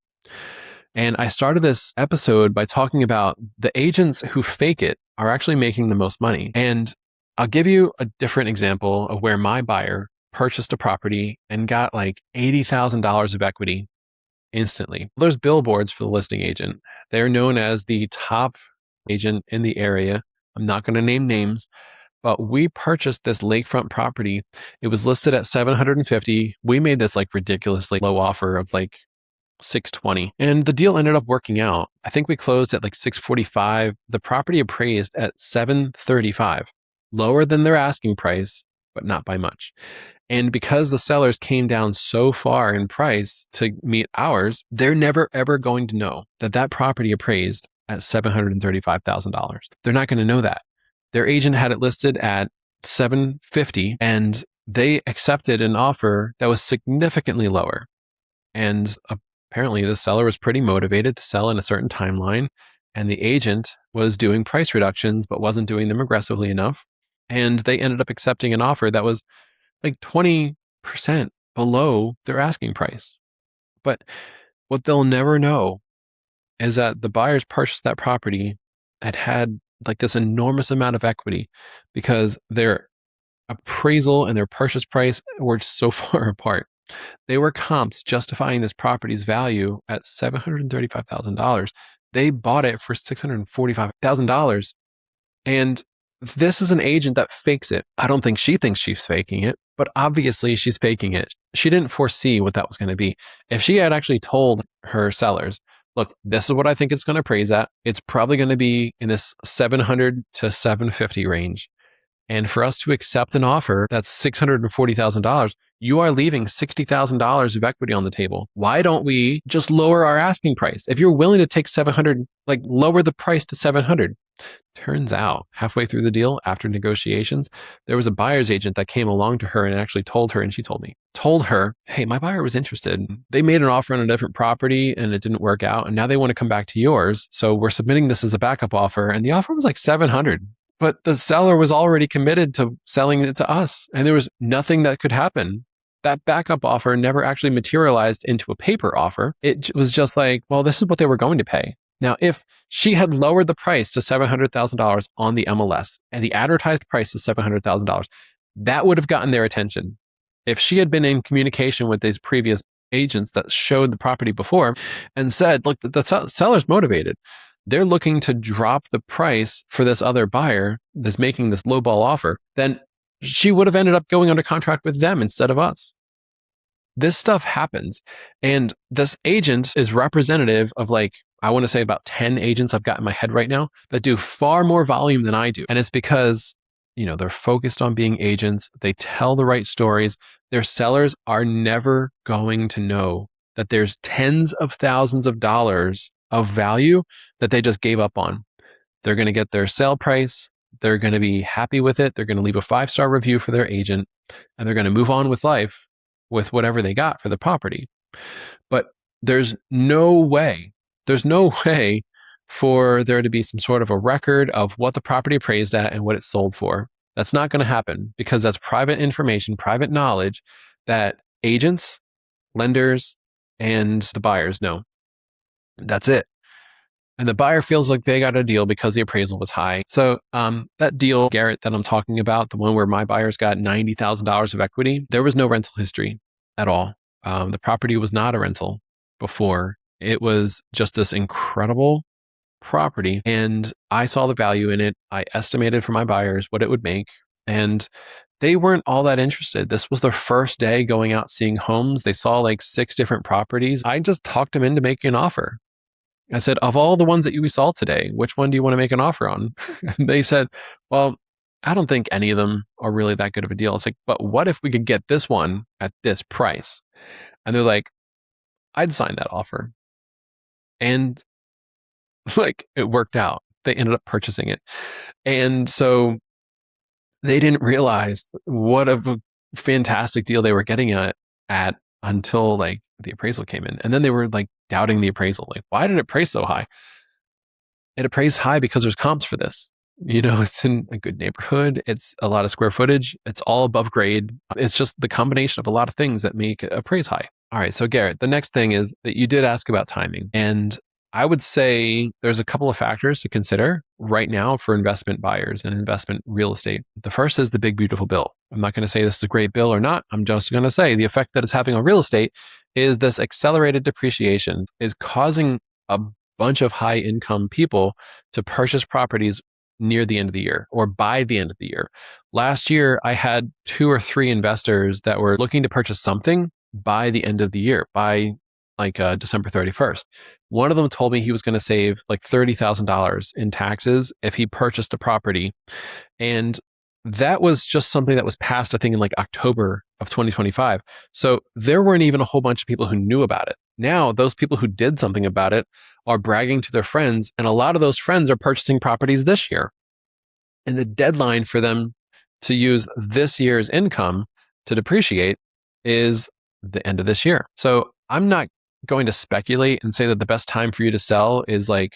And I started this episode by talking about the agents who fake it are actually making the most money. And I'll give you a different example of where my buyer purchased a property and got like $80,000 of equity instantly. There's billboards for the listing agent. They're known as the top agent in the area. I'm not going to name names, but we purchased this lakefront property. It was listed at $750. We made this like ridiculously low offer of like $620, and the deal ended up working out. I think we closed at like $645. The property appraised at $735, lower than their asking price, but not by much. And because the sellers came down so far in price to meet ours, they're never ever going to know that that property appraised at $735,000. They're not going to know that. Their agent had it listed at $750, and they accepted an offer that was significantly lower. And apparently the seller was pretty motivated to sell in a certain timeline, and the agent was doing price reductions but wasn't doing them aggressively enough. And they ended up accepting an offer that was like 20% below their asking price. But what they'll never know is that the buyers purchased that property had like this enormous amount of equity because their appraisal and their purchase price were so far apart. They were comps justifying this property's value at $735,000. They bought it for $645,000. And this is an agent that fakes it. I don't think she thinks she's faking it, but obviously she's faking it. She didn't foresee what that was going to be. If she had actually told her sellers, look, this is what I think it's going to appraise at. It's probably going to be in this $700 to $750 range. And for us to accept an offer that's $640,000, you are leaving $60,000 of equity on the table. Why don't we just lower our asking price? If you're willing to take $700, like lower the price to $700. Turns out, halfway through the deal, after negotiations, there was a buyer's agent that came along to her and actually told her, hey, my buyer was interested. They made an offer on a different property and it didn't work out. And now they want to come back to yours. So we're submitting this as a backup offer. And the offer was like $700. But the seller was already committed to selling it to us. And there was nothing that could happen. That backup offer never actually materialized into a paper offer. It was just like, well, this is what they were going to pay. Now, if she had lowered the price to $700,000 on the MLS and the advertised price is $700,000, that would have gotten their attention. If she had been in communication with these previous agents that showed the property before and said, look, the seller's motivated. They're looking to drop the price for this other buyer that's making this lowball offer, then she would have ended up going under contract with them instead of us. This stuff happens. And this agent is representative of like, I want to say about 10 agents I've got in my head right now that do far more volume than I do. And it's because, they're focused on being agents. They tell the right stories. Their sellers are never going to know that there's tens of thousands of dollars of value that they just gave up on. They're going to get their sale price. They're going to be happy with it. They're going to leave a 5-star review for their agent, and they're going to move on with life with whatever they got for the property. But there's no way for there to be some sort of a record of what the property appraised at and what it sold for. That's not going to happen because that's private information, private knowledge that agents, lenders, and the buyers know. That's it. And the buyer feels like they got a deal because the appraisal was high. So that deal, Garrett, that I'm talking about, the one where my buyers got $90,000 of equity, there was no rental history at all. The property was not a rental before. It was just this incredible property. And I saw the value in it. I estimated for my buyers what it would make. And they weren't all that interested. This was their first day going out seeing homes. They saw like 6 different properties. I just talked them into making an offer. I said, of all the ones that we saw today, which one do you want to make an offer on? And they said, well, I don't think any of them are really that good of a deal. It's like, but what if we could get this one at this price? And they're like, I'd sign that offer. And like, it worked out. They ended up purchasing it. And so they didn't realize what a fantastic deal they were getting at until like the appraisal came in. And then they were like doubting the appraisal. Like, why did it appraise so high? It appraised high because there's comps for this. It's in a good neighborhood. It's a lot of square footage. It's all above grade. It's just the combination of a lot of things that make it appraise high. All right. So Garrett, the next thing is that you did ask about timing. And I would say there's a couple of factors to consider right now for investment buyers and investment real estate. The first is the big, beautiful bill. I'm not going to say this is a great bill or not. I'm just going to say the effect that it's having on real estate is this accelerated depreciation is causing a bunch of high income people to purchase properties near the end of the year or by the end of the year. Last year, I had 2 or 3 investors that were looking to purchase something by the end of the year, by like December 31st. One of them told me he was going to save like $30,000 in taxes if he purchased a property. And that was just something that was passed, I think, in like October of 2025. So there weren't even a whole bunch of people who knew about it. Now, those people who did something about it are bragging to their friends. And a lot of those friends are purchasing properties this year. And the deadline for them to use this year's income to depreciate is the end of this year. So I'm not going to speculate and say that the best time for you to sell is like,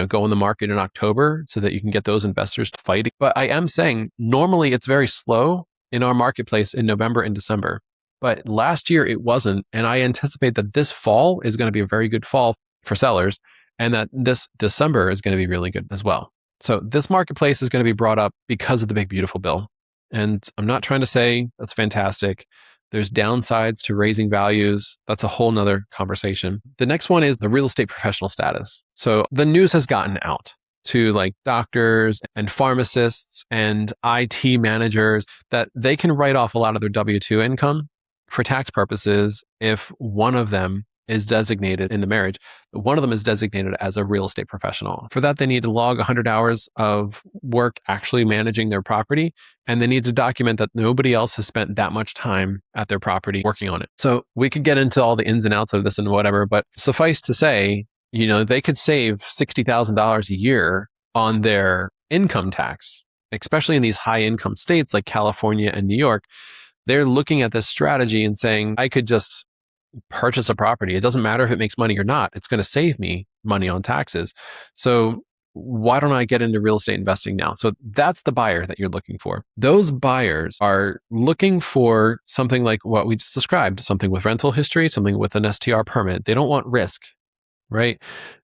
go in the market in October so that you can get those investors to fight. But I am saying normally it's very slow in our marketplace in November and December. But last year it wasn't. And I anticipate that this fall is going to be a very good fall for sellers and that this December is going to be really good as well. So this marketplace is going to be brought up because of the big, beautiful bill. And I'm not trying to say that's fantastic. There's downsides to raising values. That's a whole nother conversation. The next one is the real estate professional status. So the news has gotten out to like doctors and pharmacists and IT managers that they can write off a lot of their W-2 income for tax purposes if one of them is designated in the marriage. One of them is designated as a real estate professional. For that, they need to log 100 hours of work actually managing their property, and they need to document that nobody else has spent that much time at their property working on it. So we could get into all the ins and outs of this and whatever, but suffice to say, they could save $60,000 a year on their income tax, especially in these high income states like California and New York. They're looking at this strategy and saying, I could just purchase a property. It doesn't matter if it makes money or not. It's going to save me money on taxes. So why don't I get into real estate investing now? So that's the buyer that you're looking for. Those buyers are looking for something like what we just described, something with rental history, something with an STR permit. They don't want risk, right?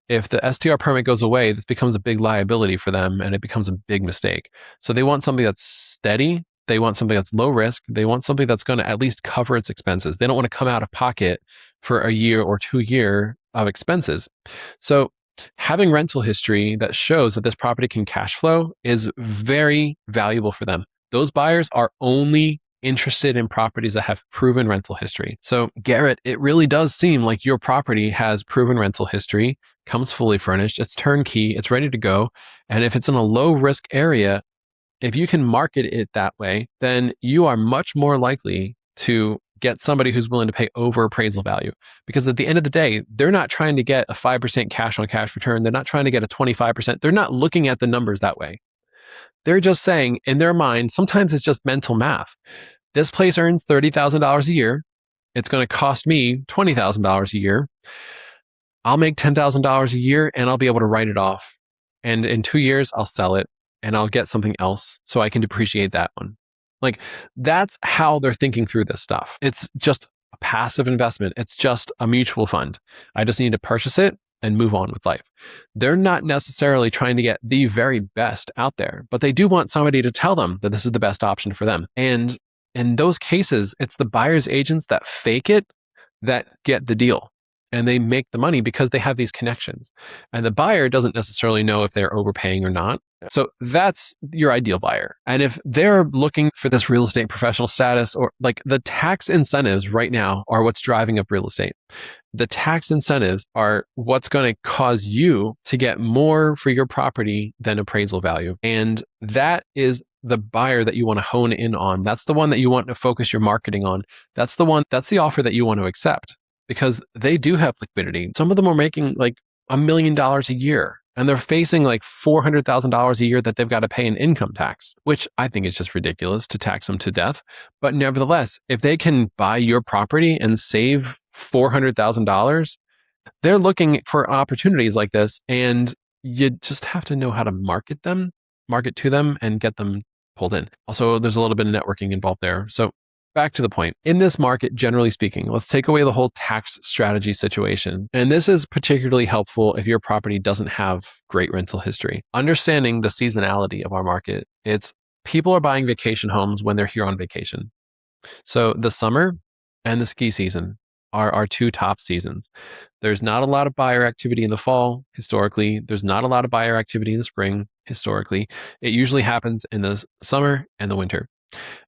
If the STR permit goes away, this becomes a big liability for them and it becomes a big mistake. So they want something that's steady, They want something that's low risk. They want something that's going to at least cover its expenses. They don't want to come out of pocket for a year or 2 year of expenses. So having rental history that shows that this property can cash flow is very valuable for them. Those buyers are only interested in properties that have proven rental history. So Garrett, it really does seem like your property has proven rental history, comes fully furnished, it's turnkey, it's ready to go. And if it's in a low risk area, if you can market it that way, then you are much more likely to get somebody who's willing to pay over appraisal value. Because at the end of the day, they're not trying to get a 5% cash on cash return. They're not trying to get a 25%. They're not looking at the numbers that way. They're just saying in their mind, sometimes it's just mental math. This place earns $30,000 a year. It's going to cost me $20,000 a year. I'll make $10,000 a year and I'll be able to write it off. And in 2 years, I'll sell it and I'll get something else so I can depreciate that one. Like, that's how they're thinking through this stuff. It's just a passive investment. It's just a mutual fund. I just need to purchase it and move on with life. They're not necessarily trying to get the very best out there, but they do want somebody to tell them that this is the best option for them. And in those cases, it's the buyer's agents that fake it that get the deal. And they make the money because they have these connections. And the buyer doesn't necessarily know if they're overpaying or not. So that's your ideal buyer. And if they're looking for this real estate professional status, or like, the tax incentives right now are what's driving up real estate. The tax incentives are what's going to cause you to get more for your property than appraisal value. And that is the buyer that you want to hone in on. That's the one that you want to focus your marketing on. That's the offer that you want to accept, because they do have liquidity. Some of them are making like $1 million a year, and they're facing like $400,000 a year that they've got to pay in income tax, which I think is just ridiculous to tax them to death. But nevertheless, if they can buy your property and save $400,000, they're looking for opportunities like this, and you just have to know how to market to them and get them pulled in. Also, there's a little bit of networking involved there. So back to the point. In this market, generally speaking, let's take away the whole tax strategy situation. And this is particularly helpful if your property doesn't have great rental history. Understanding the seasonality of our market, it's people are buying vacation homes when they're here on vacation. So the summer and the ski season are our two top seasons. There's not a lot of buyer activity in the fall, historically. There's not a lot of buyer activity in the spring, historically. It usually happens in the summer and the winter.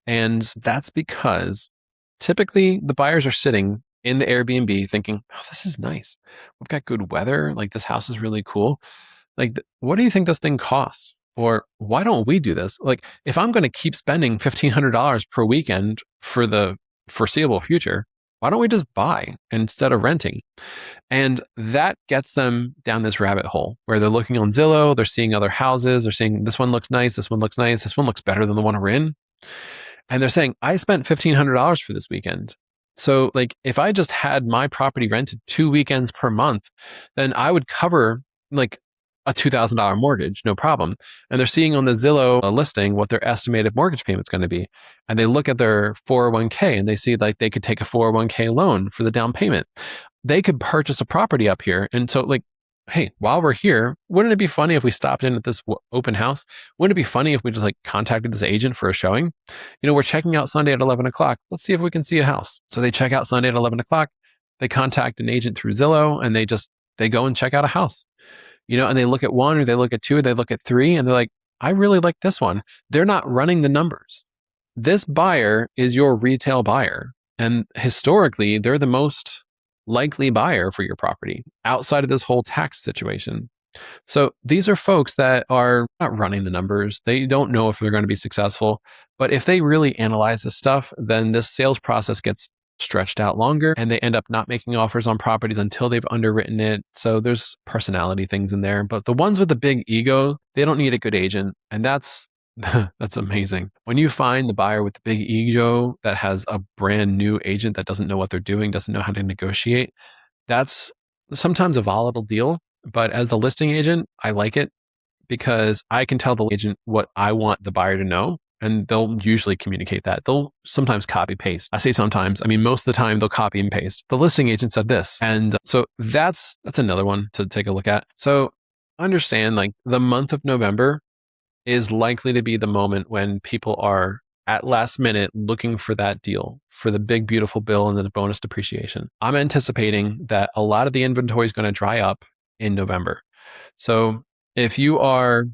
And that's because typically the buyers are sitting in the Airbnb thinking, oh, this is nice. We've got good weather. Like, this house is really cool. Like, what do you think this thing costs? Or why don't we do this? Like, if I'm going to keep spending $1,500 per weekend for the foreseeable future, why don't we just buy instead of renting? And that gets them down this rabbit hole where they're looking on Zillow, they're seeing other houses, they're seeing this one looks nice, this one looks nice, this one looks better than the one we're in. And they're saying, I spent $1,500 for this weekend. So like, if I just had my property rented 2 weekends per month, then I would cover like a $2,000 mortgage, no problem. And they're seeing on the Zillow listing what their estimated mortgage payment's going to be. And they look at their 401k and they see like they could take a 401k loan for the down payment. They could purchase a property up here. And so like, hey, while we're here, wouldn't it be funny if we stopped in at this open house? Wouldn't it be funny if we just like contacted this agent for a showing? You know, we're checking out Sunday at 11 o'clock. Let's see if we can see a house. So they check out Sunday at 11 o'clock. They contact an agent through Zillow and they go and check out a house. You know, and they look at one or they look at two or they look at three and they're like, I really like this one. They're not running the numbers. This buyer is your retail buyer. And historically, they're the most likely buyer for your property outside of this whole tax situation. So these are folks that are not running the numbers. They don't know if they're going to be successful. But if they really analyze this stuff, then this sales process gets stretched out longer and they end up not making offers on properties until they've underwritten it. So there's personality things in there. But the ones with the big ego, they don't need a good agent. And that's amazing. When you find the buyer with the big ego that has a brand new agent that doesn't know what they're doing, doesn't know how to negotiate, that's sometimes a volatile deal. But as the listing agent, I like it because I can tell the agent what I want the buyer to know. And they'll usually communicate that. They'll sometimes copy paste. I say sometimes, I mean, most of the time they'll copy and paste. The listing agent said this. And so that's another one to take a look at. So understand like the month of November is likely to be the moment when people are at last minute looking for that deal, for the big, beautiful bill and the bonus depreciation. I'm anticipating that a lot of the inventory is going to dry up in November. So if you are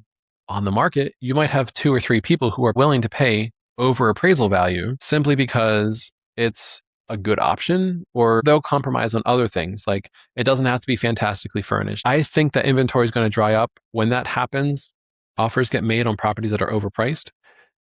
on the market, you might have 2 or 3 people who are willing to pay over appraisal value simply because it's a good option, or they'll compromise on other things. Like, it doesn't have to be fantastically furnished. I think that inventory is going to dry up. When that happens, offers get made on properties that are overpriced,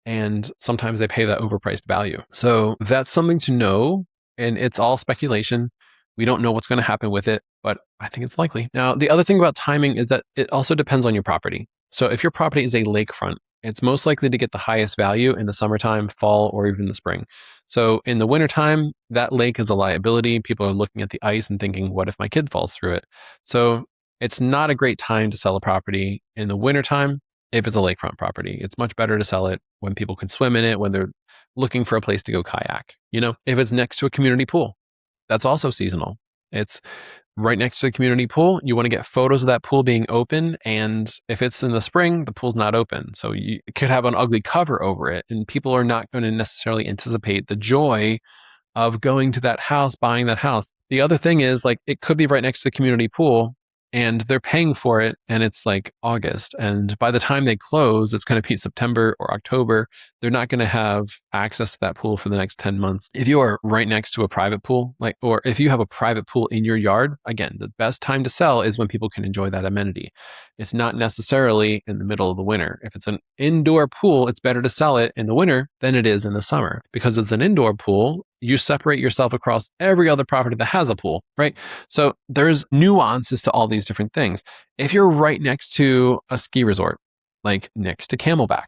and sometimes they pay that overpriced value. So that's something to know, and it's all speculation. We don't know what's going to happen with it, but I think it's likely. Now, the other thing about timing is that it also depends on your property. So if your property is a lakefront, it's most likely to get the highest value in the summertime, fall, or even the spring. So in the wintertime, that lake is a liability. People are looking at the ice and thinking, what if my kid falls through it? So it's not a great time to sell a property in the wintertime if it's a lakefront property. It's much better to sell it when people can swim in it, when they're looking for a place to go kayak. If it's next to a community pool, that's also seasonal. It's right next to a community pool. You want to get photos of that pool being open. And if it's in the spring, the pool's not open. So you could have an ugly cover over it. And people are not going to necessarily anticipate the joy of going to that house, buying that house. The other thing is, like, it could be right next to the community pool and they're paying for it, and it's like August. And by the time they close, it's going to be September or October. They're not going to have access to that pool for the next 10 months. If you are right next to a private pool, or if you have a private pool in your yard, again, the best time to sell is when people can enjoy that amenity. It's not necessarily in the middle of the winter. If it's an indoor pool, it's better to sell it in the winter than it is in the summer, because it's an indoor pool. You separate yourself across every other property that has a pool, right? So there's nuances to all these different things. If you're right next to a ski resort, like next to Camelback,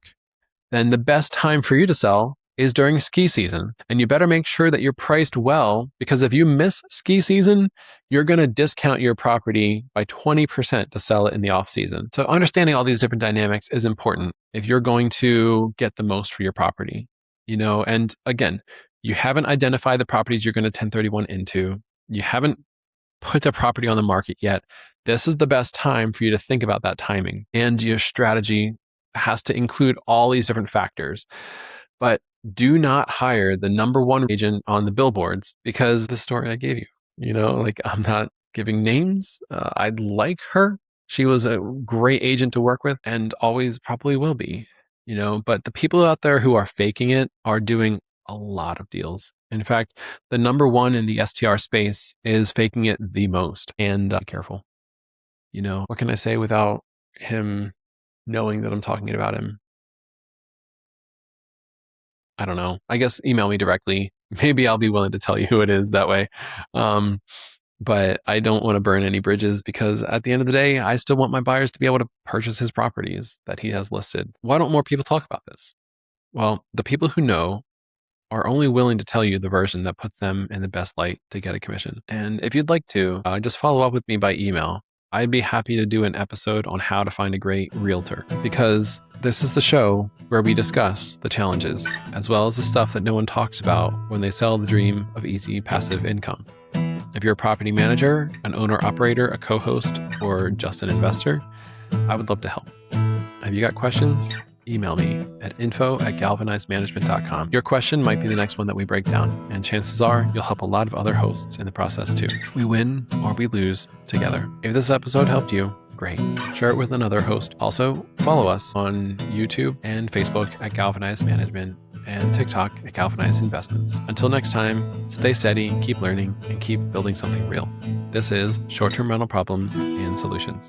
then the best time for you to sell is during ski season. And you better make sure that you're priced well, because if you miss ski season, you're going to discount your property by 20% to sell it in the off season. So understanding all these different dynamics is important if you're going to get the most for your property, and again, you haven't identified the properties you're going to 1031 into. You haven't put the property on the market yet. This is the best time for you to think about that timing. And your strategy has to include all these different factors. But do not hire the number one agent on the billboards, because the story I gave you, I'm not giving names. I like her. She was a great agent to work with and always probably will be, but the people out there who are faking it are doing a lot of deals. In fact, the number one in the STR space is faking it the most. And be careful. What can I say without him knowing that I'm talking about him? I don't know. I guess email me directly. Maybe I'll be willing to tell you who it is that way. But I don't want to burn any bridges, because at the end of the day, I still want my buyers to be able to purchase his properties that he has listed. Why don't more people talk about this? Well, the people who know are only willing to tell you the version that puts them in the best light to get a commission. And if you'd like to, just follow up with me by email. I'd be happy to do an episode on how to find a great realtor, because this is the show where we discuss the challenges, as well as the stuff that no one talks about when they sell the dream of easy passive income. If you're a property manager, an owner-operator, a co-host, or just an investor, I would love to help. Have you got questions? Email me at info@galvanizedmanagement.com. Your question might be the next one that we break down, and chances are you'll help a lot of other hosts in the process too. We win or we lose together. If this episode helped you, great. Share it with another host. Also, follow us on YouTube and Facebook at Galvanized Management, and TikTok at Galvanized Investments. Until next time, stay steady, keep learning, and keep building something real. This is Short-Term Rental Problems and Solutions.